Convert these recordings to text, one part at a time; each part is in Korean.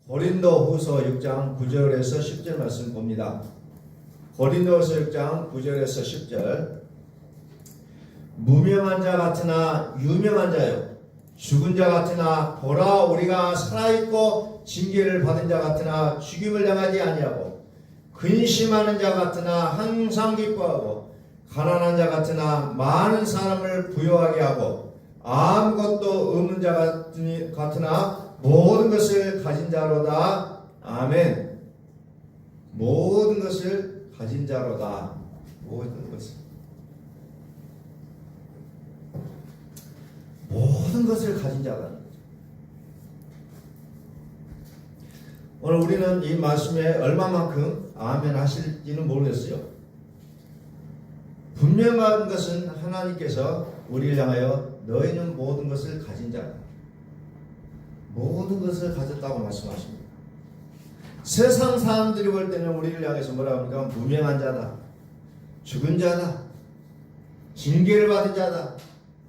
고린도후서 6장 9절에서 10절 말씀 봅니다. 고린도후서 6장 9절에서 10절. 무명한 자 같으나 유명한 자요, 죽은 자 같으나 보라 우리가 살아있고 징계를 받은 자 같으나 죽임을 당하지 아니하고, 근심하는 자 같으나 항상 기뻐하고, 가난한 자 같으나 많은 사람을 부유하게 하고, 아무것도 없는 자 같으나 모든 것을 가진 자로다. 아멘. 모든 것을 가진 자로다. 모든 것을 가진 자다. 오늘 우리는 이 말씀에 얼마만큼 아멘 하실지는 모르겠어요. 분명한 것은 하나님께서 우리를 향하여 너희는 모든 것을 가진 자다, 모든 것을 가졌다고 말씀하십니다. 세상 사람들이 볼 때는 우리를 향해서 뭐라고 합니까? 무명한 자다, 죽은 자다, 징계를 받은 자다,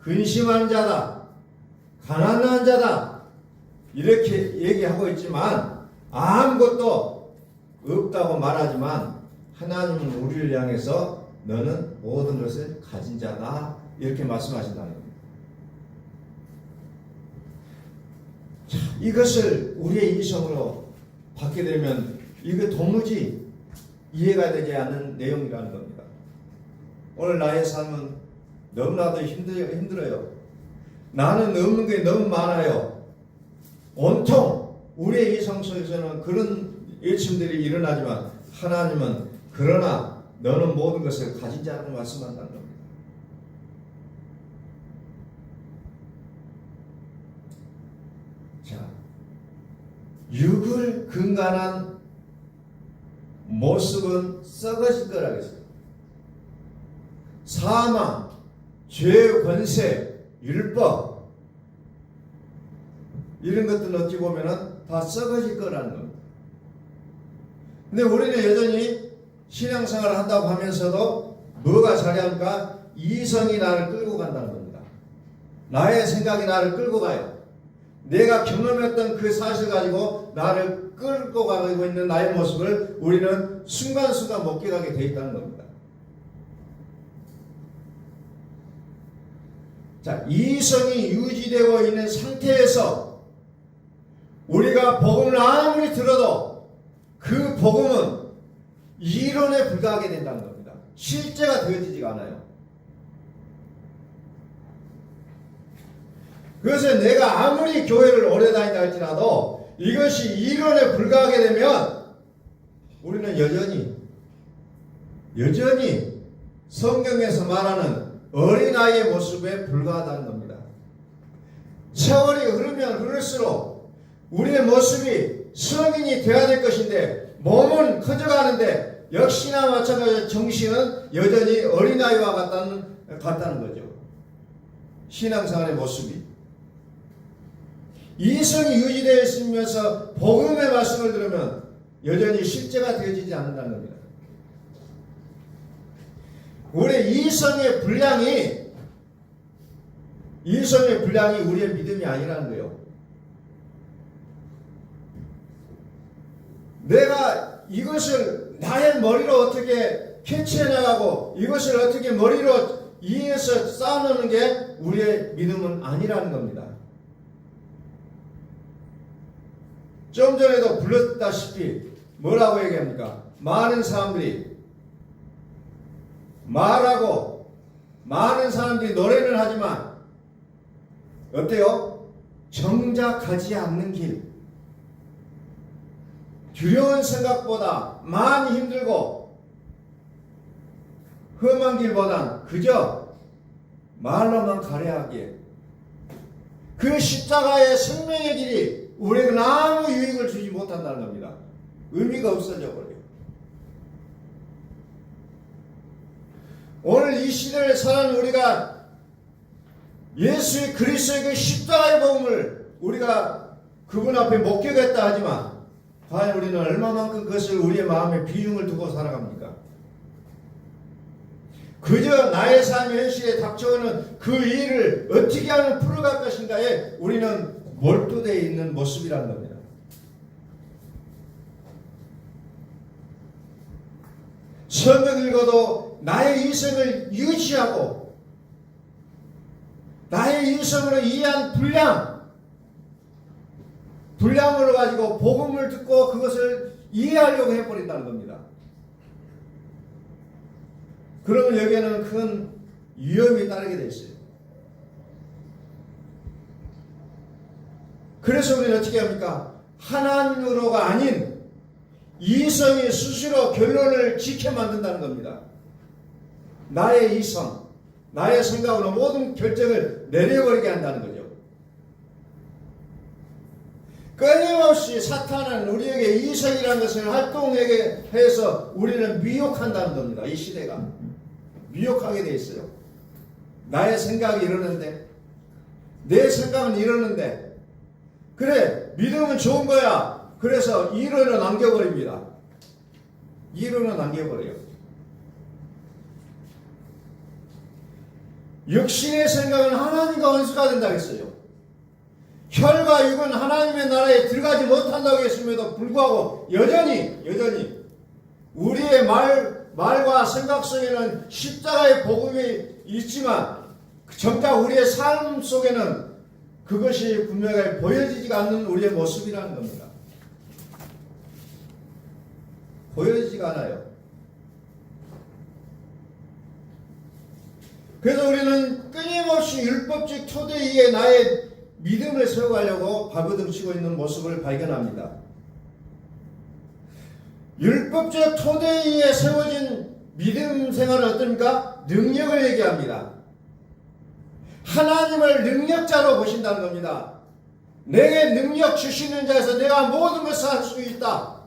근심하는 자다, 가난한 자다, 이렇게 얘기하고 있지만 아무것도 없다고 말하지만, 하나님은 우리를 향해서 너는 모든 것을 가진 자다, 이렇게 말씀하신다는 겁니다. 자, 이것을 우리의 이성으로 받게 되면 이거 도무지 이해가 되지 않는 내용이라는 겁니다. 오늘 나의 삶은 너무나도 힘들어요. 나는 없는 게 너무 많아요. 온통 우리의 이성 속에서는 그런 외침들이 일어나지만, 하나님은 그러나 너는 모든 것을 가진 자라고 말씀한다는 겁니다. 자, 육을 근간한 모습은 썩어질 거라고 했어요. 사망, 죄, 권세, 율법, 이런 것들은 어찌 보면은 다 썩어질 거라는 겁니다. 근데 우리는 여전히 신앙생활을 한다고 하면서도 뭐가 자리합니까? 이성이 나를 끌고 간다는 겁니다. 나의 생각이 나를 끌고 가요. 내가 경험했던 그 사실 가지고 나를 끌고 가고 있는 나의 모습을 우리는 순간순간 못 깨닫게 돼 있다는 겁니다. 자, 이성이 유지되고 있는 상태에서 우리가 복음을 아무리 들어도 그 복음은 이론에 불과하게 된다는 겁니다. 실제가 되어지지가 않아요. 그래서 내가 아무리 교회를 오래 다닌다 할지라도 이것이 이론에 불과하게 되면 우리는 여전히 성경에서 말하는 어린아이의 모습에 불과하다는 겁니다. 세월이 흐르면 흐를수록 우리의 모습이 성인이 되어야 될 것인데 몸은 커져가는데 역시나 마찬가지로 정신은 여전히 어린아이와 같다는 거죠. 신앙생활의 모습이. 이성이 유지되어 있으면서 복음의 말씀을 들으면 여전히 실제가 되어지지 않는다는 겁니다. 우리 이성의 분량이 우리의 믿음이 아니라는 거예요. 내가 이것을 나의 머리로 어떻게 캐치해 나가고 이것을 어떻게 머리로 이해해서 쌓아놓는 게 우리의 믿음은 아니라는 겁니다. 좀 전에도 불렀다시피 뭐라고 얘기합니까? 많은 사람들이 말하고 많은 사람들이 노래를 하지만 어때요? 정작 가지 않는 길, 두려운 생각보다 많이 힘들고 험한 길보단 그저 말로만 가려하기에 그 십자가의 생명의 길이 우리에게 아무 유익을 주지 못한다는 겁니다. 의미가 없어져 버려요. 오늘 이 시대를 사는 우리가 예수의 그리스도의 그 십자가의 복음을 우리가 그분 앞에 목격했다 하지만 과연 우리는 얼마만큼 그것을 우리의 마음에 비중을 두고 살아갑니까? 그저 나의 삶의 현실에 닥쳐오는 그 일을 어떻게 하면 풀어갈 것인가에 우리는 몰두되어 있는 모습이라는 겁니다. 성경 읽어도 나의 이성을 유지하고 나의 이성으로 이해한 분량으로 가지고 복음을 듣고 그것을 이해하려고 해버린다는 겁니다. 그러면 여기에는 큰 위험이 따르게 돼 있어요. 그래서 우리는 어떻게 합니까? 하나님으로가 아닌 이성이 스스로 결론을 지켜 만든다는 겁니다. 나의 이성, 나의 생각으로 모든 결정을 내려버리게 한다는 거죠. 끊임없이 사탄은 우리에게 이성이라는 것을 활동하게 해서 우리를 미혹한다는 겁니다. 이 시대가 미혹하게 돼 있어요. 나의 생각이 이러는데, 내 생각은 이러는데, 그래 믿음은 좋은 거야. 그래서 이론을 남겨버립니다. 이론을 남겨버려요. 육신의 생각은 하나님과 원수가 된다고 했어요. 혈과 육은 하나님의 나라에 들어가지 못한다고 했음에도 불구하고 여전히 우리의 말과 생각 속에는 십자가의 복음이 있지만 정작 우리의 삶 속에는 그것이 분명하게 보여지지가 않는 우리의 모습이라는 겁니다. 보여지지가 않아요. 그래서 우리는 끊임없이 율법적 토대 위에 나의 믿음을 세워가려고 발버둥치고 있는 모습을 발견합니다. 율법적 토대 위에 세워진 믿음 생활은 어떻습니까? 능력을 얘기합니다. 하나님을 능력자로 보신다는 겁니다. 내게 능력 주시는 자에서 내가 모든 것을 할 수 있다.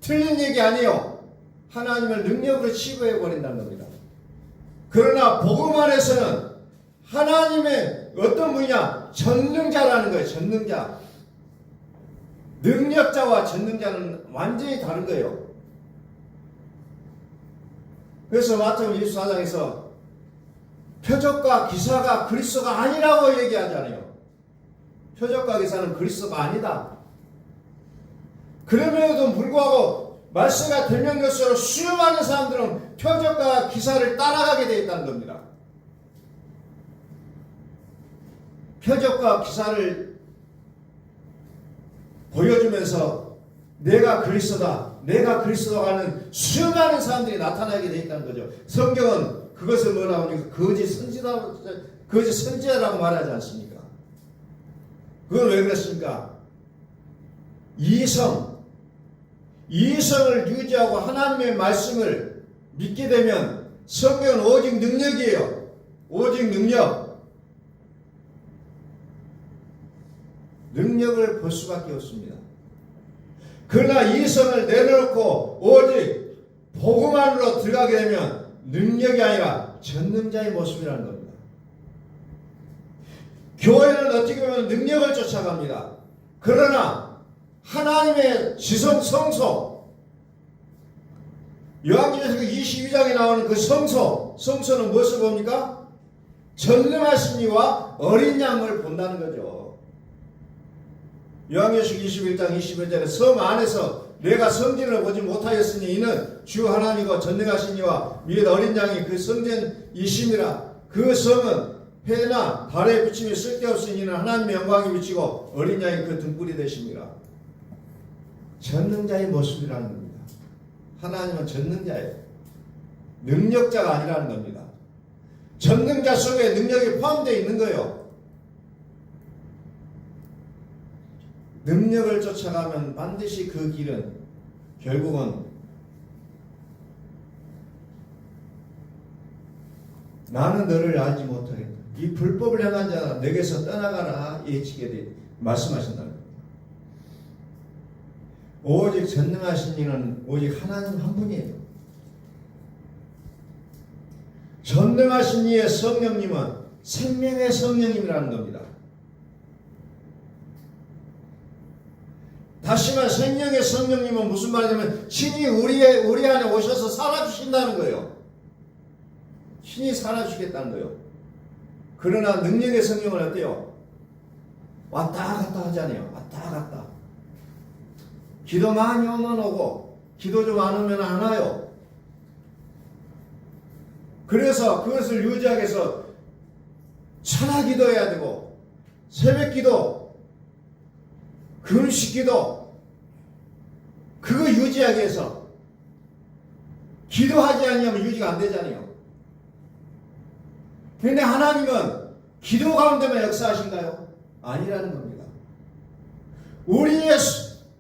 틀린 얘기 아니에요. 하나님을 능력으로 치부해 버린다는 겁니다. 그러나 복음 안에서는 하나님의 어떤 분이냐? 전능자라는 거예요. 전능자. 능력자와 전능자는 완전히 다른 거예요. 그래서 마태복음 24장에서 표적과 기사가 그리스도가 아니라고 얘기하잖아요. 표적과 기사는 그리스도가 아니다. 그럼에도 불구하고 말씀과 대명령서로 수많은 사람들은 표적과 기사를 따라가게 되어 있다는 겁니다. 표적과 기사를 보여주면서 내가 그리스도다, 내가 그리스도가 하는 수많은 사람들이 나타나게 되어 있다는 거죠. 성경은 그것을 뭐라고 하니까 거짓 선지자라고 말하지 않습니까? 그건 왜 그렇습니까? 이성을 유지하고 하나님의 말씀을 믿게 되면 성경은 오직 능력이에요. 오직 능력을 볼 수밖에 없습니다. 그러나 이성을 내려놓고 오직 복음 안으로 들어가게 되면 능력이 아니라 전능자의 모습이라는 겁니다. 교회는 어떻게 보면 능력을 쫓아갑니다. 그러나 하나님의 지성 성소, 요한계시록 22장에 나오는 그 성소는 무엇을 봅니까? 전능하신 이와 어린 양을 본다는 거죠. 요한계시록 21장 21절에 섬 안에서 내가 성전을 보지 못하였으니 이는 주 하나님과 전능하신 이와 및 어린 양이 그 성전이심이라. 그 성은 해나 달의 비침이 쓸데없으니 이는 하나님의 영광이 비치고 어린 양이 그 등불이 되십니다. 전능자의 모습이라는 겁니다. 하나님은 전능자예요. 능력자가 아니라는 겁니다. 전능자 속에 능력이 포함되어 있는 거예요. 능력을 쫓아가면 반드시 그 길은 결국은 나는 너를 알지 못하겠다. 이 불법을 행한 자가 내게서 떠나가라 예치게 말씀하신다는 겁니다. 오직 전능하신 이는 오직 하나님 한 분이에요. 전능하신 이의 성령님은 생명의 성령님이라는 겁니다. 다시 말 생명의 성령님은 무슨 말이냐면 신이 우리 안에 오셔서 살아주신다는 거예요. 신이 살아주시겠다는 거예요. 그러나 능력의 성령은 어때요? 왔다 갔다 하잖아요. 왔다 갔다. 기도 많이 오면 오고 기도 좀 안 오면 안 와요. 그래서 그것을 유지하기 위해서 천하 기도해야 되고 새벽 기도, 금식 기도, 그거 유지하기 위해서 기도하지 않으면 유지가 안 되잖아요. 그런데 하나님은 기도 가운데만 역사하신가요? 아니라는 겁니다. 우리의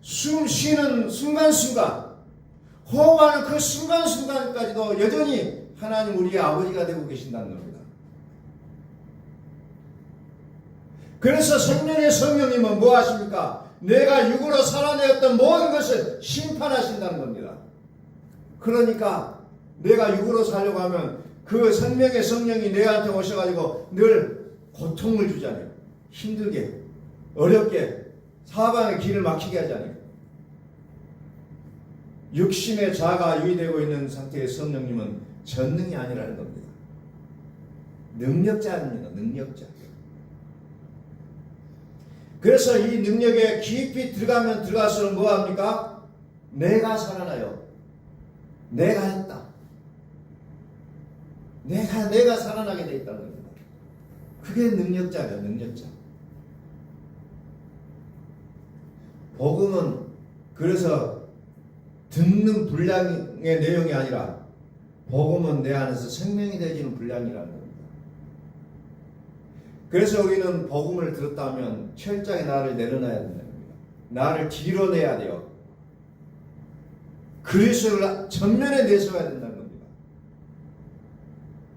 숨 쉬는 순간순간, 호흡하는 그 순간순간까지도 여전히 하나님 우리의 아버지가 되고 계신다는 겁니다. 그래서 생명의 성령님은 뭐 하십니까? 내가 육으로 살아내었던 모든 것을 심판하신다는 겁니다. 그러니까 내가 육으로 살려고 하면 그 생명의 성령이 내한테 오셔가지고 늘 고통을 주잖아요. 힘들게, 어렵게, 사방의 길을 막히게 하잖아요. 육신의 자가 유의되고 있는 상태의 성령님은 전능이 아니라는 겁니다. 능력자입니다. 능력자. 그래서 이 능력에 깊이 들어가면 들어갈수록 뭐합니까? 내가 살아나요. 내가 했다. 내가 살아나게 돼 있다는 겁니다. 그게 능력자예요. 능력자. 복음은 그래서 듣는 분량의 내용이 아니라 복음은 내 안에서 생명이 되어지는 분량이라는 겁니다. 그래서 우리는 복음을 들었다면 철저히 나를 내려놔야 된다는 겁니다. 나를 뒤로 내야 돼요. 그리스도를 전면에 내세워야 된다는 겁니다.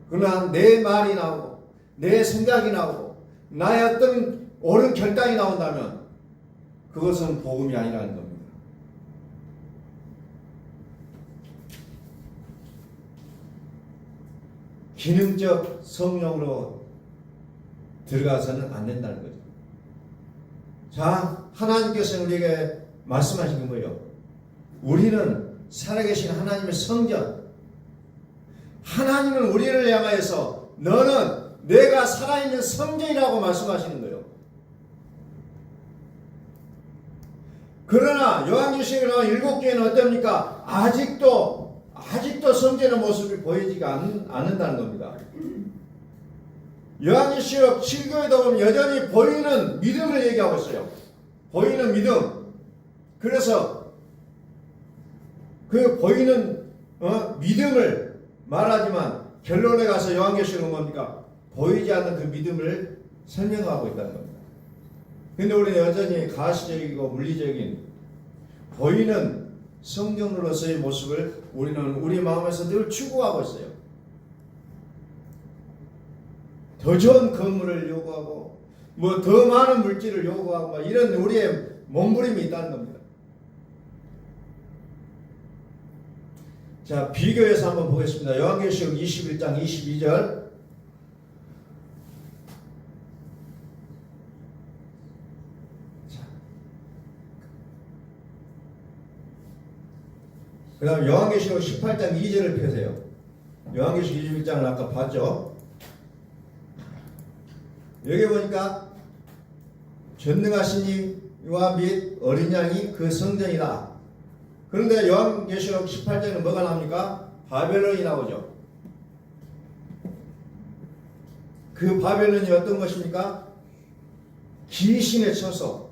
그러나 내 말이 나오고 내 생각이 나오고 나의 어떤 옳은 결단이 나온다면 그것은 복음이 아니라는 겁니다. 기능적 성령으로 들어가서는 안 된다는 거죠. 자, 하나님께서 우리에게 말씀하신 게 뭐예요? 우리는 살아계신 하나님의 성전, 하나님은 우리를 향하여서 너는 내가 살아있는 성전이라고 말씀하시는 거예요. 그러나 요한계시록에 나온 7교회는 어떻습니까? 아직도 성전의 모습이 보이지가 않는다는 겁니다. 요한계시록 7교회도 보면 여전히 보이는 믿음을 얘기하고 있어요. 보이는 믿음. 그래서 그 보이는 믿음을 말하지만 결론에 가서 요한계시록은 뭡니까? 보이지 않는 그 믿음을 설명하고 있다는 겁니다. 근데 우리는 여전히 가시적이고 물리적인 보이는 성경으로서의 모습을 우리는 우리 마음에서 늘 추구하고 있어요. 더 좋은 건물을 요구하고 뭐 더 많은 물질을 요구하고 막 이런 우리의 몸부림이 있다는 겁니다. 자, 비교해서 한번 보겠습니다. 요한계시록 21장 22절. 그 다음 요한계시록 18장 2절을 펴세요. 요한계시록 21장을 아까 봤죠? 여기 보니까 전능하신 이와 및 어린 양이 그 성전이다. 그런데 요한계시록 18장은 뭐가 나옵니까? 바벨론이 나오죠. 그 바벨론이 어떤 것입니까? 귀신의 처소,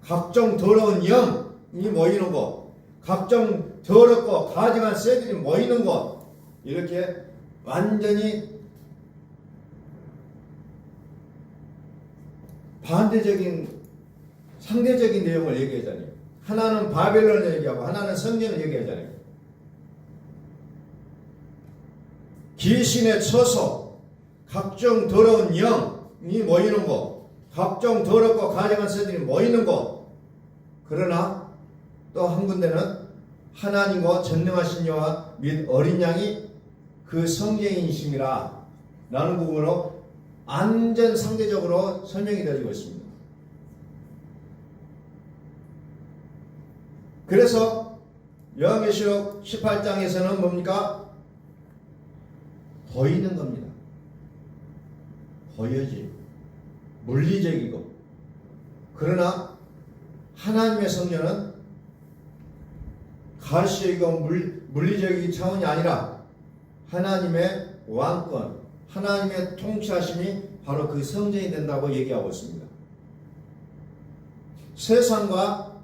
각종 더러운 영이 모이는 곳, 각종 더럽고 가증한 새들이 모이는 곳, 이렇게 완전히 반대적인 상대적인 내용을 얘기하잖아요. 하나는 바벨론을 얘기하고 하나는 성전을 얘기하잖아요. 귀신의 처소, 각종 더러운 영이 모이는 곳, 각종 더럽고 가증한 새들이 모이는 곳. 그러나 또 한 군데는 하나님과 전능하신 여호와 및 어린 양이 그 성전이심이라 라는 부분으로 완전 상대적으로 설명이 되어지고 있습니다. 그래서 요한계시록 18장에서는 뭡니까? 보이는 겁니다. 보여지. 물리적이고. 그러나 하나님의 성전은 가시적이고 물리적인 차원이 아니라 하나님의 왕권, 하나님의 통치하심이 바로 그 성전이 된다고 얘기하고 있습니다. 세상과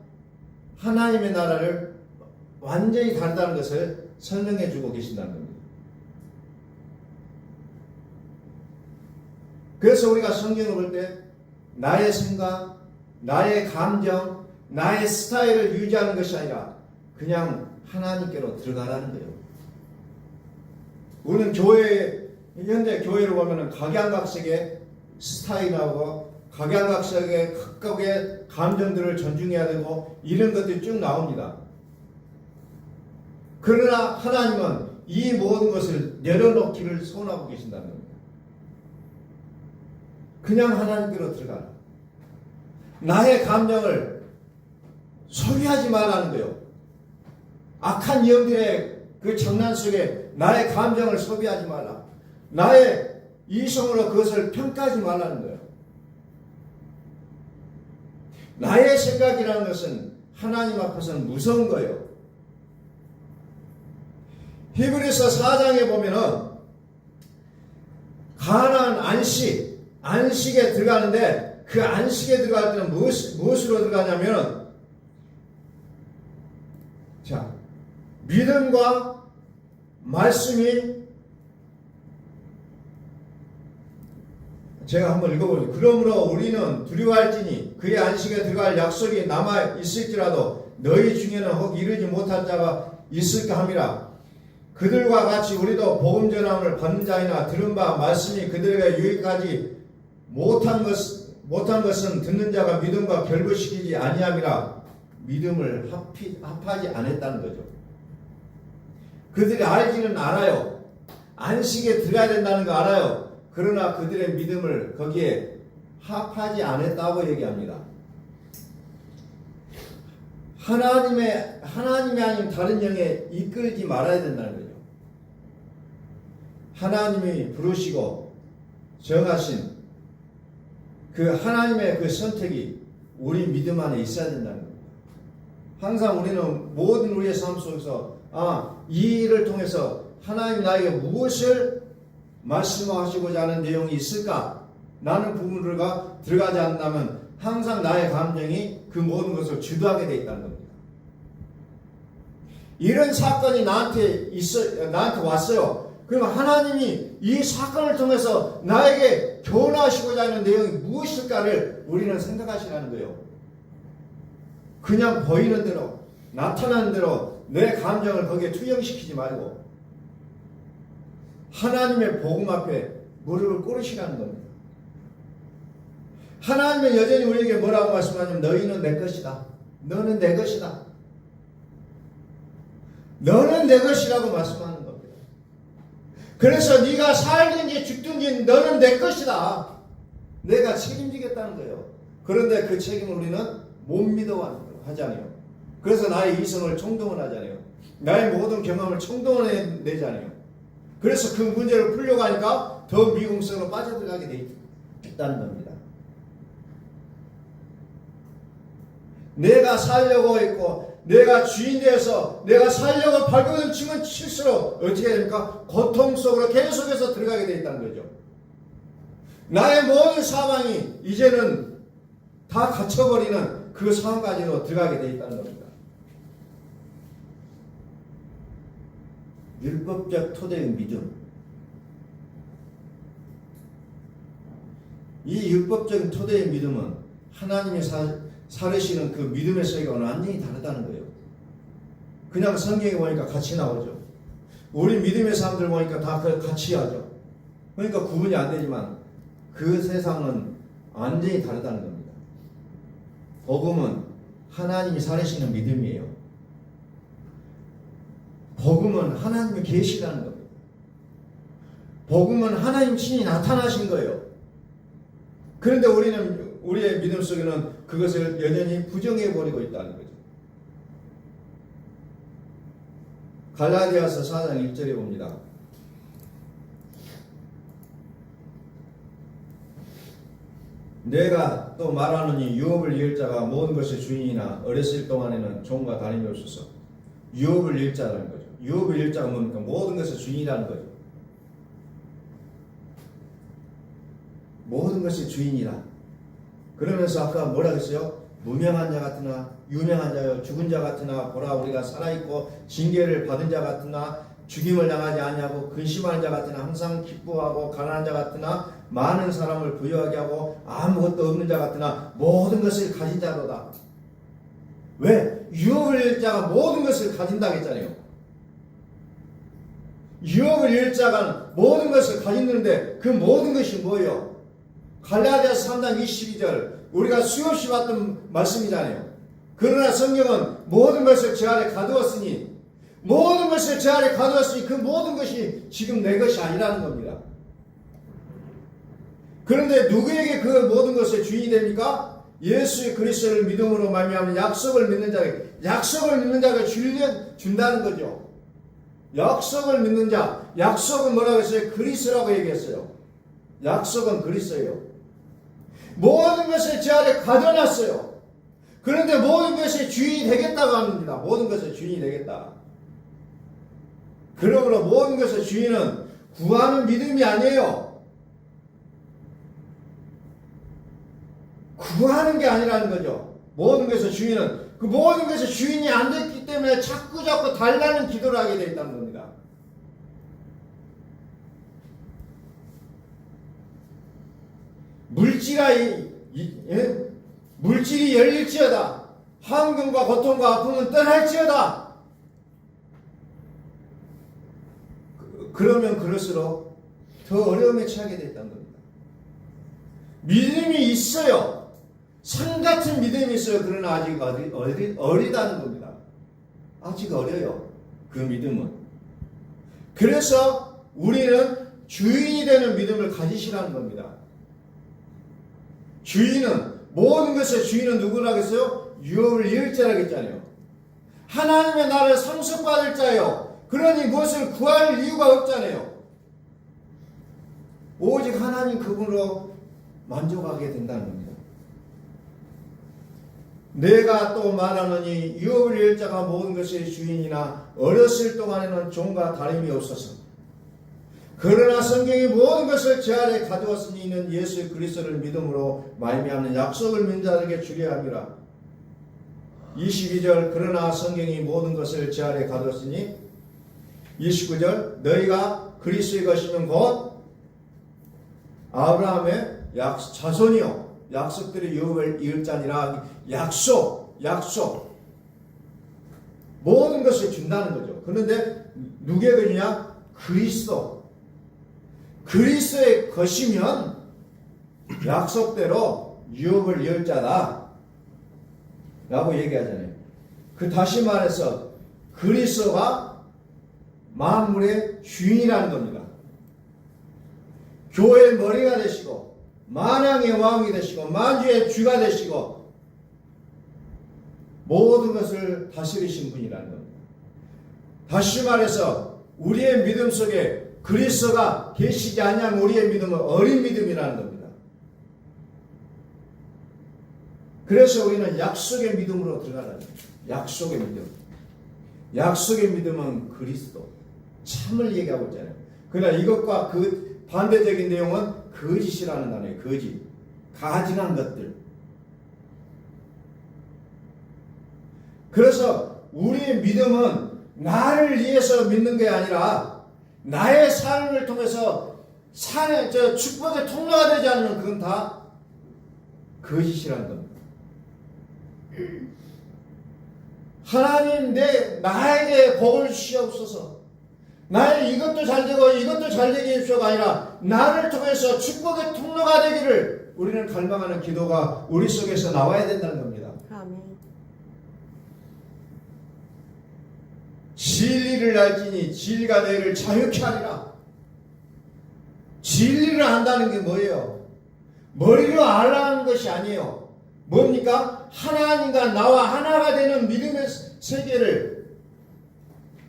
하나님의 나라를 완전히 다르다는 것을 설명해 주고 계신다는 겁니다. 그래서 우리가 성경을 볼 때 나의 생각, 나의 감정, 나의 스타일을 유지하는 것이 아니라 그냥 하나님께로 들어가라는 거예요. 우리는 현대 교회를 보면은 각양각색의 스타일하고 각양각색의 각각의 감정들을 존중해야 되고 이런 것들이 쭉 나옵니다. 그러나 하나님은 이 모든 것을 내려놓기를 소원하고 계신다는 겁니다. 그냥 하나님께로 들어가라. 나의 감정을 소비하지 말라는 거예요. 악한 영들의 그 장난 속에 나의 감정을 소비하지 말라. 나의 이성으로 그것을 평가하지 말라는 거예요. 나의 생각이라는 것은 하나님 앞에서는 무서운 거예요. 히브리서 4장에 보면은 가나안 안식에 들어가는데 그 안식에 들어갈 때는 무엇으로 들어가냐면 자, 믿음과 말씀이 제가 한번 읽어보죠. 그러므로 우리는 두려워할지니 그의 안식에 들어갈 약속이 남아 있을지라도 너희 중에는 혹 이르지 못할 자가 있을까 함이라. 그들과 같이 우리도 복음 전함을 받는 자이나 들은 바 말씀이 그들에게 유익하지 못한 것은 듣는 자가 믿음과 결부시키지 아니함이라. 믿음을 합하지 않았다는 거죠. 그들이 알기는 알아요. 안식에 들어야 된다는 거 알아요. 그러나 그들의 믿음을 거기에 합하지 않았다고 얘기합니다. 하나님이 아닌 다른 영에 이끌지 말아야 된다는 거죠. 하나님이 부르시고 정하신 그 하나님의 그 선택이 우리 믿음 안에 있어야 된다는 겁니다. 항상 우리는 모든 우리의 삶 속에서 이 일을 통해서 하나님 나에게 무엇을 말씀하시고자 하는 내용이 있을까? 라는 부분을 들어가지 않는다면 항상 나의 감정이 그 모든 것을 주도하게 되어 있다는 겁니다. 이런 사건이 나한테 왔어요. 그럼 하나님이 이 사건을 통해서 나에게 교훈하시고자 하는 내용이 무엇일까를 우리는 생각하시라는 거예요. 그냥 보이는 대로 나타나는 대로 내 감정을 거기에 투영시키지 말고 하나님의 복음 앞에 무릎을 꿇으시라는 겁니다. 하나님은 여전히 우리에게 뭐라고 말씀하냐면 너희는 내 것이다. 너는 내 것이다. 너는 내 것이라고 말씀하는 겁니다. 그래서 네가 살든지 죽든지 너는 내 것이다. 내가 책임지겠다는 거예요. 그런데 그 책임을 우리는 못 믿어 하잖아요. 그래서 나의 이성을 총동원 하잖아요. 나의 모든 경험을 총동원해 내잖아요. 그래서 그 문제를 풀려고 하니까 더 미궁성으로 빠져들어가게 돼 있다는 겁니다. 내가 살려고 했고 내가 주인 되어서 내가 살려고 발버둥 치면 칠수록 어떻게 됩니까? 고통 속으로 계속해서 들어가게 돼 있다는 거죠. 나의 모든 사망이 이제는 다 갇혀버리는 그 상황까지도 들어가게 돼 있다는 겁니다. 율법적 토대의 믿음. 이 율법적인 토대의 믿음은 하나님이 살으시는 그 믿음의 세계와는 완전히 다르다는 거예요. 그냥 성경에 보니까 같이 나오죠. 우리 믿음의 사람들 보니까 다 같이 하죠. 그러니까 구분이 안 되지만 그 세상은 완전히 다르다는 겁니다. 복음은 하나님이 살으시는 믿음이에요. 복음은 하나님의 계시라는 겁니다. 복음은 하나님 친히 나타나신 거예요. 그런데 우리의 믿음 속에는 그것을 여전히 부정해버리고 있다는 거죠. 갈라디아서 4장 1절에 봅니다. 내가 또 말하노니 유업을 이을 자가 모든 것의 주인이나 어렸을 동안에는 종과 다름이 없어서. 유업을 이을 자라는 거죠. 유업을 이을 자가 뭡니까? 모든 것의 주인이라는 거죠. 모든 것의 주인이라. 그러면서 아까 뭐라 그랬어요? 무명한 자 같으나 유명한 자요, 죽은 자 같으나 보라 우리가 살아있고 징계를 받은 자 같으나 죽임을 당하지 아니하고 근심하는 자 같으나 항상 기뻐하고 가난한 자 같으나 많은 사람을 부유하게 하고 아무것도 없는 자 같으나 모든 것을 가진 자로다. 왜? 유업을 잃을 자가 모든 것을 가진다고 했잖아요. 유업을 잃을 자가 모든 것을 가졌는데 그 모든 것이 뭐예요? 갈라디아서 3장 22절 우리가 수없이 봤던 말씀이잖아요. 그러나 성경은 모든 것을 제 아래 가두었으니 모든 것을 제 아래 가두었으니 그 모든 것이 지금 내 것이 아니라는 겁니다. 그런데 누구에게 그 모든 것의 주인이 됩니까? 예수 그리스도를 믿음으로 말미암은 약속을 믿는 자가 준다는 거죠. 약속을 믿는 자, 약속은 뭐라고 했어요? 그리스도라고 얘기했어요. 약속은 그리스도예요. 모든 것을 제 아래 가둬놨어요. 그런데 모든 것의 주인이 되겠다고 합니다. 모든 것의 주인이 되겠다. 그러므로 모든 것의 주인은 구하는 믿음이 아니에요. 구하는 게 아니라는 거죠. 모든 것의 주인은 그 모든 것의 주인이 안 됐기 때문에 자꾸 달라는 기도를 하게 되어 있다는 겁니다. 물질이 열릴지어다. 황금과 고통과 아픔은 떠날지어다. 그러면 그럴수록 더 어려움에 처하게 됐다는 겁니다. 믿음이 있어요. 산 같은 믿음이 있어요. 그러나 아직 어리다는 겁니다. 아직 어려요. 그 믿음은. 그래서 우리는 주인이 되는 믿음을 가지시라는 겁니다. 모든 것의 주인은 누구라고 했어요? 유업을 잃을 자라고 했잖아요. 하나님의 나라를 상속받을 자요. 그러니 무엇을 구할 이유가 없잖아요. 오직 하나님 그분으로 만족하게 된다는 겁니다. 내가 또 말하노니 유업을 잃을 자가 모든 것의 주인이나 어렸을 동안에는 종과 다름이 없어서 그러나 성경이 모든 것을 제 아래 가두었으니 이는 예수 그리스도를 믿음으로 말미암는 약속을 믿는 자에게 주게 함이라. 22절 그러나 성경이 모든 것을 제 아래 가두었으니 29절 너희가 그리스도의 것이면 곧 아브라함의 자손이요 약속들의 유업을 잃을 자니라. 약속 모든 것을 준다는 거죠. 그런데 누구의 것이냐? 그리스도의 것이면 약속대로 유업을 잃을 자다 라고 얘기하잖아요. 다시 말해서 그리스도가 만물의 주인이라는 겁니다. 교회의 머리가 되시고 만왕의 왕이 되시고 만주의 주가 되시고 모든 것을 다스리신 분이라는 겁니다. 다시 말해서 우리의 믿음 속에 그리스도가 계시지 않냐면 우리의 믿음은 어린 믿음이라는 겁니다. 그래서 우리는 약속의 믿음으로 들어가는 거예요. 약속의 믿음. 약속의 믿음은 그리스도. 참을 얘기하고 있잖아요. 그러나 이것과 그 반대적인 내용은 거짓이라는 단어예요. 거짓. 가증한 것들. 그래서 우리의 믿음은 나를 위해서 믿는 게 아니라 나의 삶을 통해서 축복의 통로가 되지 않으면 그건 다 거짓이라는 겁니다. 하나님 나에게 복을 주시옵소서. 나의 이것도 잘 되고 이것도 잘 되게 해주셔가 아니라 나를 통해서 축복의 통로가 되기를 우리는 갈망하는 기도가 우리 속에서 나와야 된다는 겁니다. 아멘. 진리를 알지니 진리가 너희를 자유케 하리라. 진리를 안다는 게 뭐예요? 머리로 알아가는 것이 아니에요. 뭡니까? 하나님과 나와 하나가 되는 믿음의 세계를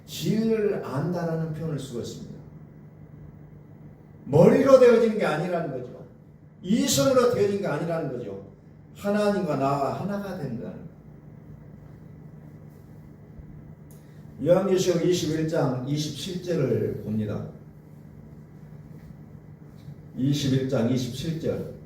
진리를 안다라는 표현을 쓰고 있습니다. 머리로 되어진 게 아니라는 거죠. 이성으로 되어진 게 아니라는 거죠. 하나님과 나와 하나가 된다는 거예요. 요한계시록 21장 27절을 봅니다. 21장 27절.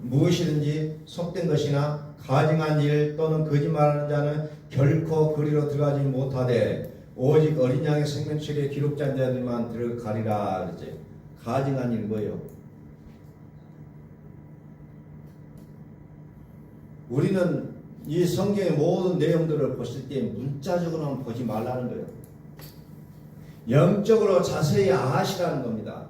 무엇이든지 속된 것이나 가증한 일 또는 거짓말하는 자는 결코 그리로 들어가지 못하되 오직 어린 양의 생명책에 기록된 자들만 들어가리라. 그랬지. 가증한 일 뭐예요? 우리는 이 성경의 모든 내용들을 보실 때 문자적으로는 보지 말라는 거예요. 영적으로 자세히 아시라는 겁니다.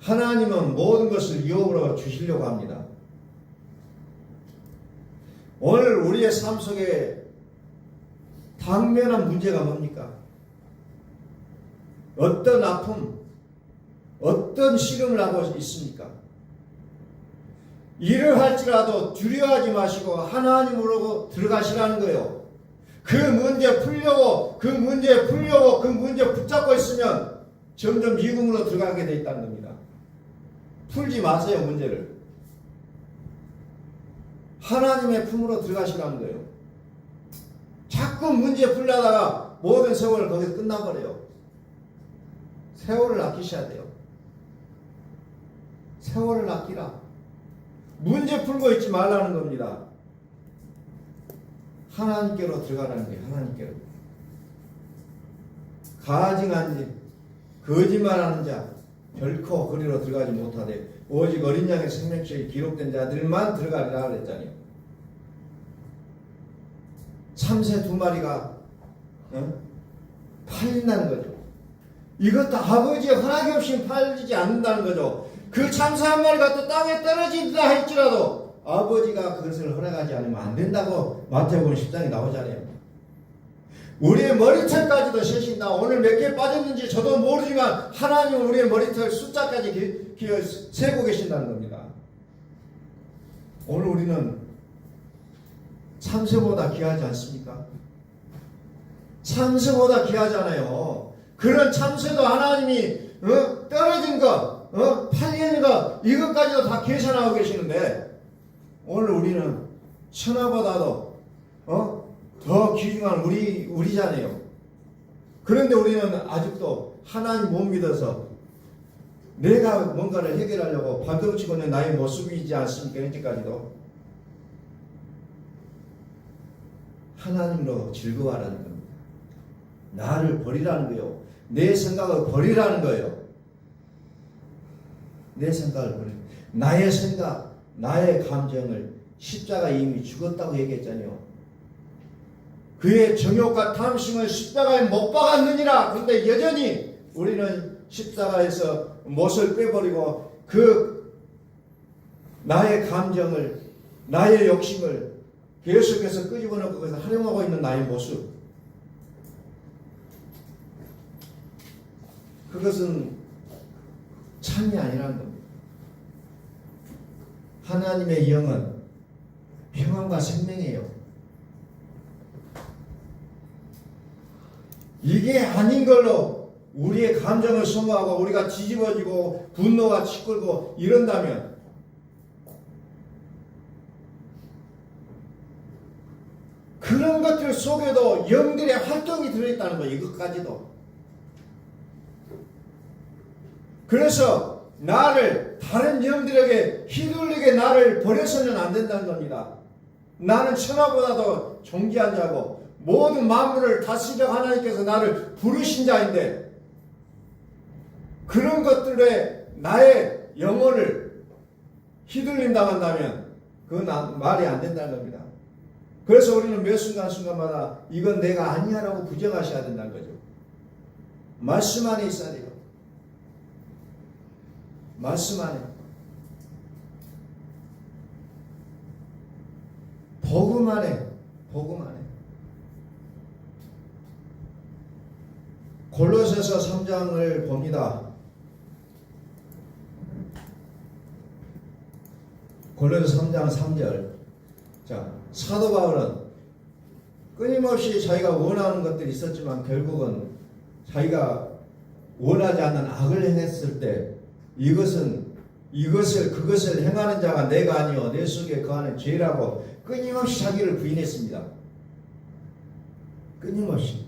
하나님은 모든 것을 유혹으로 주시려고 합니다. 오늘 우리의 삶 속에 당면한 문제가 뭡니까? 어떤 아픔, 어떤 시름을 하고 있습니까? 일을 할지라도 두려워하지 마시고 하나님으로 들어가시라는 거예요. 그 문제 풀려고 그 문제 붙잡고 있으면 점점 미궁으로 들어가게 돼 있다는 겁니다. 풀지 마세요, 문제를. 하나님의 품으로 들어가시라는 거예요. 자꾸 문제 풀려다가 모든 세월을 거기서 끝나버려요. 세월을 아끼셔야 돼요. 세월을 아끼라. 문제 풀고 있지 말라는 겁니다. 하나님께로 들어가라는 거예요. 하나님께로. 가증한 일, 거짓말하는 자 결코 그리로 들어가지 못하되 오직 어린 양의 생명책에 기록된 자들만 들어가리라 그랬잖아요. 참새 2마리가 팔린다는 거죠. 이것도 아버지의 허락이 없이 팔리지 않는다는 거죠. 그 참새 1마리가 또 땅에 떨어진다 할지라도 아버지가 그것을 허락하지 않으면 안 된다고 마태복음 10장에 나오잖아요. 우리의 머리털까지도 세신다. 오늘 몇 개 빠졌는지 저도 모르지만 하나님은 우리의 머리털 숫자까지 세고 계신다는 겁니다. 오늘 우리는 참새보다 귀하지 않습니까? 참새보다 귀하잖아요. 그런 참새도 하나님이 떨어진 것, 팔리는 것 이것까지도 다 계산하고 계시는데 오늘 우리는 천하보다도 더 귀중한 우리잖아요. 그런데 우리는 아직도 하나님 못 믿어서 내가 뭔가를 해결하려고 발동치고 있는 나의 모습이지 않습니까? 현재까지도. 하나님으로 즐거워하라는 겁니다. 나를 버리라는 거예요. 내 생각을 버리라는 거예요. 내 생각을 버리라. 나의 생각, 나의 감정을 십자가 이미 죽었다고 얘기했잖아요. 그의 정욕과 탐심을 십자가에 못 박았느니라. 그런데 여전히 우리는 십자가에서 못을 빼버리고 그 나의 감정을, 나의 욕심을 계속해서 끄집어놓고 그것을 활용하고 있는 나의 모습. 그것은 참이 아니라는 겁니다. 하나님의 영은 평안과 생명이에요. 이게 아닌 걸로 우리의 감정을 소모하고 우리가 뒤집어지고 분노가 치끌고 이런다면 그런 것들 속에도 영들의 활동이 들어있다는 거예요. 이것까지도. 그래서 나를 다른 영들에게 휘둘리게 나를 버려서는 안 된다는 겁니다. 나는 천하보다도 존귀한 자고 모든 만물을 다스리려 하나님께서 나를 부르신 자인데 그런 것들에 나의 영혼을 휘둘림 당한다면 그건 말이 안 된다는 겁니다. 그래서 우리는 매 순간순간마다 이건 내가 아니야라고 부정하셔야 된다는 거죠. 말씀 안에 있어야 돼요. 말씀 안에. 복음 안에. 복음 안에. 골로새서 3장을 봅니다. 골로새서 3장 3절. 자, 사도 바울은 끊임없이 자기가 원하는 것들이 있었지만 결국은 자기가 원하지 않는 악을 행했을 때 그것을 행하는 자가 내가 아니요 내 속에 거하는 죄라고 끊임없이 자기를 부인했습니다. 끊임없이.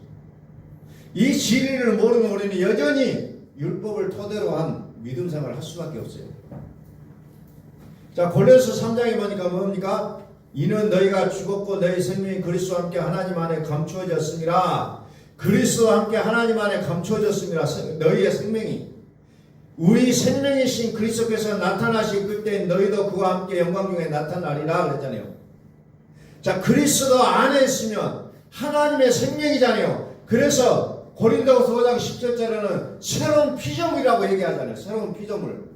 이 진리를 모르면 우리는 여전히 율법을 토대로 한 믿음 생활을 할 수밖에 없어요. 자, 골로새 3장에 보니까 뭡니까? 이는 너희가 죽었고 너희 생명이 그리스도와 함께 하나님 안에 감추어졌습니다. 그리스도와 함께 하나님 안에 감추어졌습니다. 너희의 생명이. 우리 생명이신 그리스도께서 나타나실 그때 너희도 그와 함께 영광 중에 나타나리라 그랬잖아요. 자, 그리스도 안에 있으면 하나님의 생명이잖아요. 그래서 고린도후서 5장 10절에는 새로운 피조물이라고 얘기하잖아요. 새로운 피조물.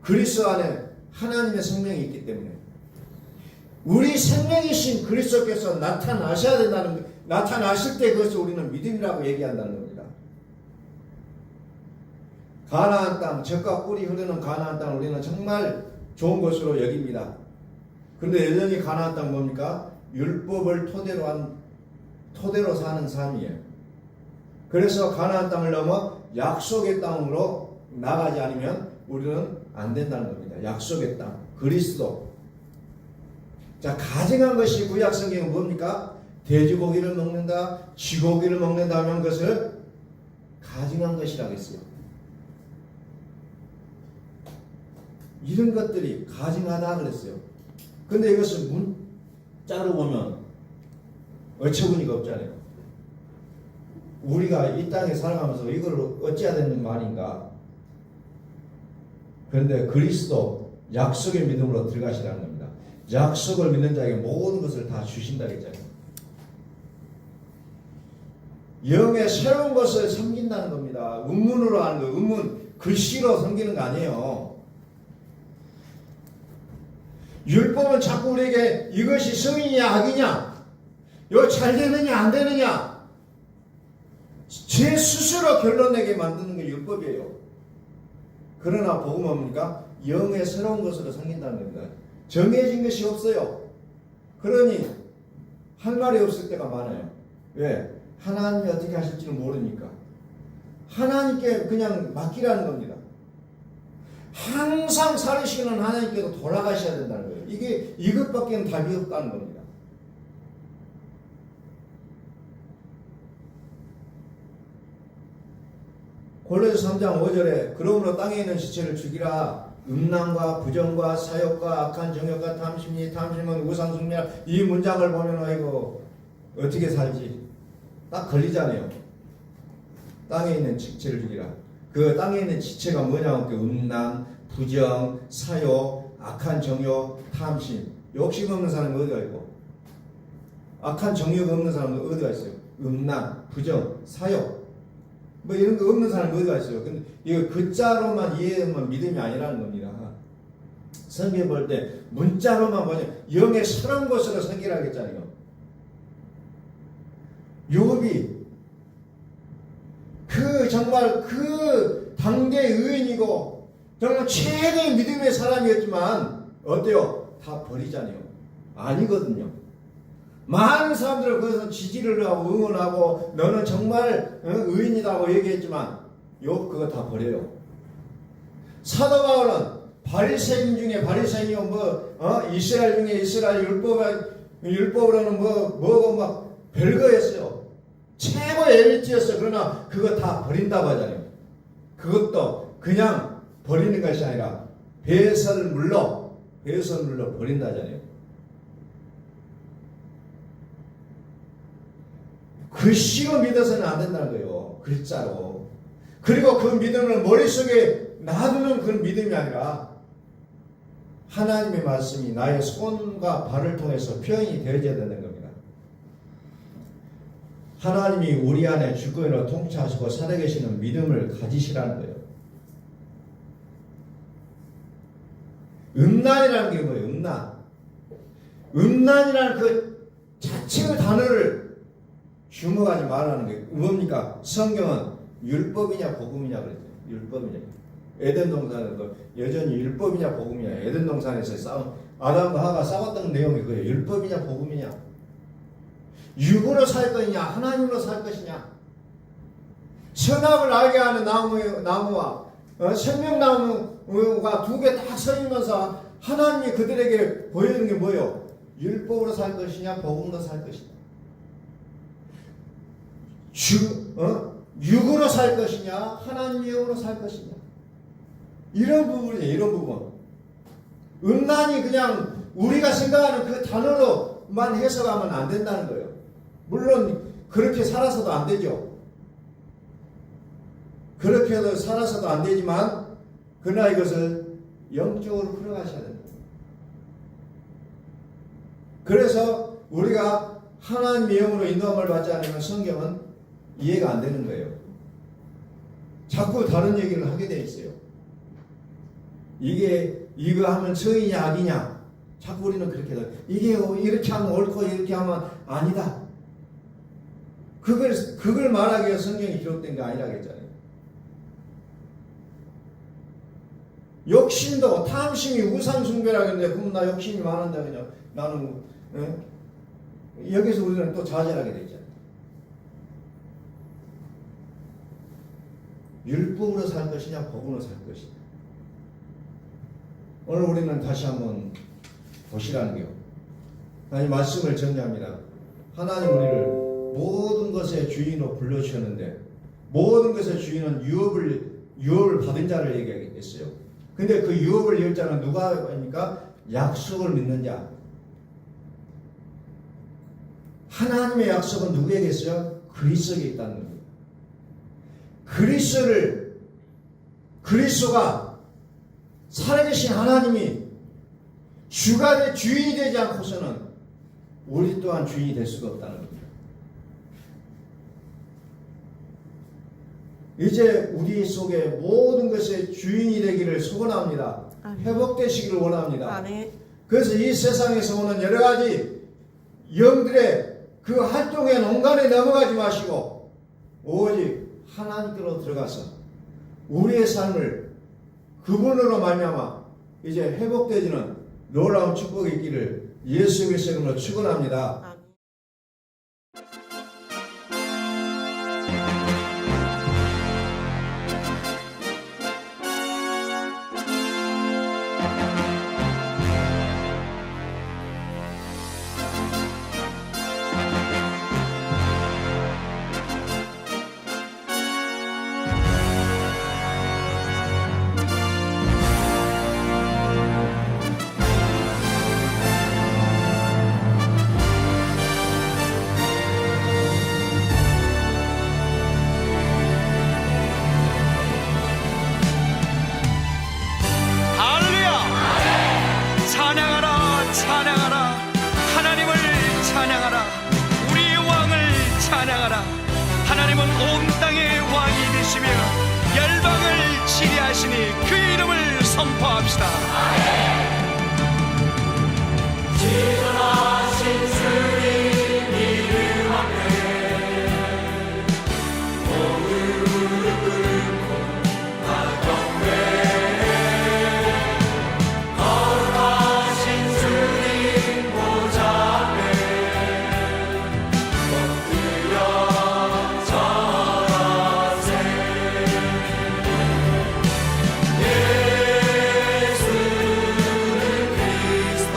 그리스도 안에 하나님의 생명이 있기 때문에 우리 생명이신 그리스도께서 나타나셔야 된다는, 나타나실 때 그것을 우리는 믿음이라고 얘기한다는 겁니다. 가나안 땅, 젖과 꿀이 흐르는 가나안 땅을 우리는 정말 좋은 것으로 여깁니다. 그런데 여전히 가나안 땅 뭡니까? 율법을 토대로 사는 삶이에요. 그래서 가나안 땅을 넘어 약속의 땅으로 나가지 않으면 우리는 안 된다는 겁니다. 약속의 땅, 그리스도. 자, 가증한 것이 구약 성경은 뭡니까? 돼지고기를 먹는다, 쥐고기를 먹는다 하면 그것을 가증한 것이라고 했어요. 이런 것들이 가증하다 그랬어요. 근데 이것을 문자로 보면 어처구니가 없잖아요. 우리가 이 땅에 살아가면서 이걸 어찌해야 되는 말인가? 그런데 그리스도 약속의 믿음으로 들어가시라는 겁니다. 약속을 믿는 자에게 모든 것을 다 주신다 했잖아요. 영의 새로운 것을 섬긴다는 겁니다. 음문으로 하는 거, 음문 글씨로 섬기는 거 아니에요. 율법은 자꾸 우리에게 이것이 성이냐 악이냐, 이거 잘 되느냐 안 되느냐, 제 스스로 결론 내게 만드는 게 율법이에요. 그러나 복음은 뭡니까? 영의 새로운 것으로 섬긴다는 겁니다. 정해진 것이 없어요. 그러니 할 말이 없을 때가 많아요. 왜? 하나님이 어떻게 하실지는 모르니까. 하나님께 그냥 맡기라는 겁니다. 항상 살으시는 하나님께도 돌아가셔야 된다는 거예요. 이게 이것밖에는 답이 없다는 겁니다. 골로새 3장 5절에 그러므로 땅에 있는 지체를 죽이라. 음란과 부정과 사욕과 악한 정욕과 탐심이, 탐심은 우상숭배라. 이 문장을 보면 아이고 어떻게 살지 딱 걸리잖아요. 땅에 있는 지체를 죽이라. 그 땅에 있는 지체가 뭐냐면 그 음란, 부정, 사욕, 악한 정욕, 탐심. 욕심 없는 사람이 어디가 있고, 악한 정욕 없는 사람은 어디가 있어요? 음란, 부정, 사욕, 뭐 이런 거 없는 사람이 어디가 있어요? 근데 이거 글자로만 이해하면 믿음이 아니라는 겁니다. 성경 볼 때 문자로만 보면 영의 새로운 것으로 섬기라고 했잖아요. 욥이 정말 그 당대의 의인이고 정말 최대의 믿음의 사람이었지만 어때요? 다 버리잖아요. 아니거든요. 많은 사람들은 거기서 지지를 하고 응원하고 너는 정말 의인이라고 얘기했지만 욥 그거 다 버려요. 사도 바울은 바리새인 중에 바리새인이요 이스라엘 중에 이스라엘 율법으로는 뭐고 막 별거였어요. 최고의 엘리트였어요. 그러나 그거 다 버린다고 하잖아요. 그것도 그냥 버리는 것이 아니라 배설물로 버린다잖아요. 글씨로 믿어서는 안 된다는 거예요. 글자로. 그리고 그 믿음을 머릿속에 놔두는 그 믿음이 아니라 하나님의 말씀이 나의 손과 발을 통해서 표현이 되어져야 되는 겁니다. 하나님이 우리 안에 주권으로 통치하시고 살아계시는 믿음을 가지시라는 거예요. 음란이라는 게 뭐예요? 음란이라는 그 자체의 단어를 주목하지 말라는 게 뭡니까? 성경은 율법이냐 복음이냐 그랬죠. 율법이냐. 에덴 동산에서 여전히 율법이냐 복음이냐. 에덴 동산에서 아담과 하가 싸웠던 내용이 그거예요. 율법이냐 복음이냐. 육으로 살 것이냐 하나님으로 살 것이냐. 선악을 알게 하는 나무와 생명나무가 두 개 딱 서 있면서 하나님이 그들에게 보여주는 게 뭐예요? 율법으로 살 것이냐 복음으로 살 것이냐. 육으로 살 것이냐 하나님의 영으로 살 것이냐, 이런 부분이에요. 이런 부분. 음란이 그냥 우리가 생각하는 그 단어로만 해석하면 안 된다는 거예요. 물론 그렇게 살아서도 안 되죠. 그렇게 해서 살아서도 안 되지만 그러나 이것을 영적으로 풀어가셔야 됩니다. 그래서 우리가 하나님의 영으로 인도함을 받지 않으면 성경은 이해가 안 되는 거예요. 자꾸 다른 얘기를 하게 돼 있어요. 이거 하면 성이냐 악이냐, 자꾸 우리는 그렇게 해요. 이게 이렇게 하면 옳고 이렇게 하면 아니다. 그걸 말하기 위해서 성경이 기록된 게 아니라고 했잖아요. 욕심도 탐심이 우상숭배라고 했는데, 그럼 나 욕심이 많은데 그냥 나는 여기서 우리는 또 좌절하게 되잖아요. 율법으로 살 것이냐 복음으로 살 것이냐. 오늘 우리는 다시 한번 보시라는 게요. 이 말씀을 정리합니다. 하나님 우리를 모든 것의 주인으로 불러주셨는데, 모든 것의 주인은 유업을 받은 자를 얘기하겠어요. 근데 그 유업을 열 자는 누가 합니까? 약속을 믿는 자. 하나님의 약속은 누구에게 있어요? 그리스도에 있다는 겁니다. 그리스도가 살아계신 하나님이 주인이 되지 않고서는 우리 또한 주인이 될 수가 없다는 겁니다. 이제 우리 속에 모든 것의 주인이 되기를 소원합니다. 회복되시기를 원합니다. 그래서 이 세상에서 오는 여러 가지 영들의 그 활동의 농간에 넘어가지 마시고 오직 하나님께로 들어가서 우리의 삶을 그분으로 말미암아 이제 회복되지는 놀라운 축복이 있기를 예수 그리스도의 이름으로 축원합니다. 하나님은 온 땅의 왕이 되시며 열방을 지배하시니 그 이름을 선포합시다. 지존하신 주님 이름 앞에 무릎 꿇고 다 경배해. 거룩하신 주님 보좌 앞에 예수는 그리스도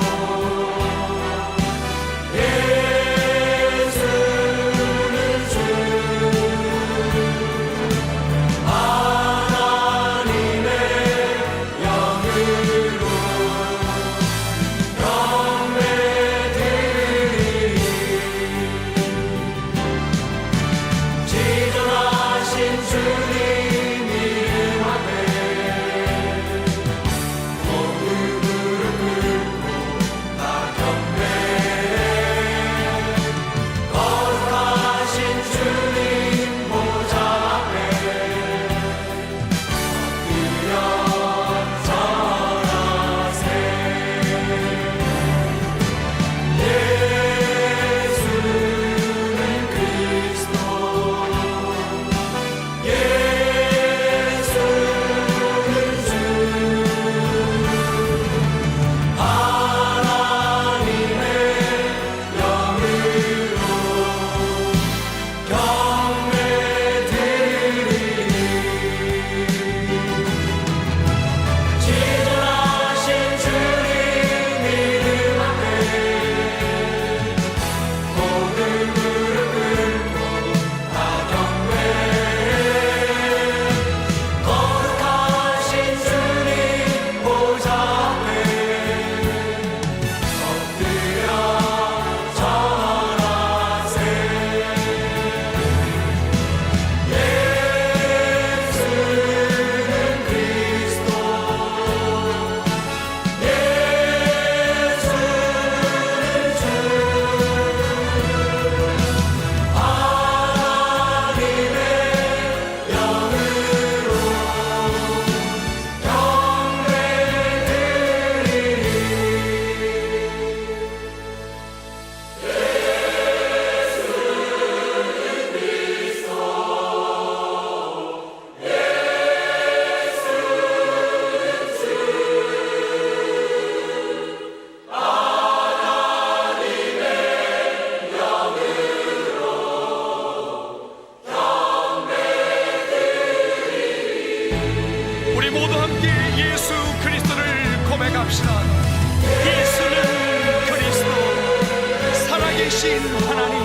예수 그리스도를 고백합시다. 예수는 그리스도, 살아계신 하나님,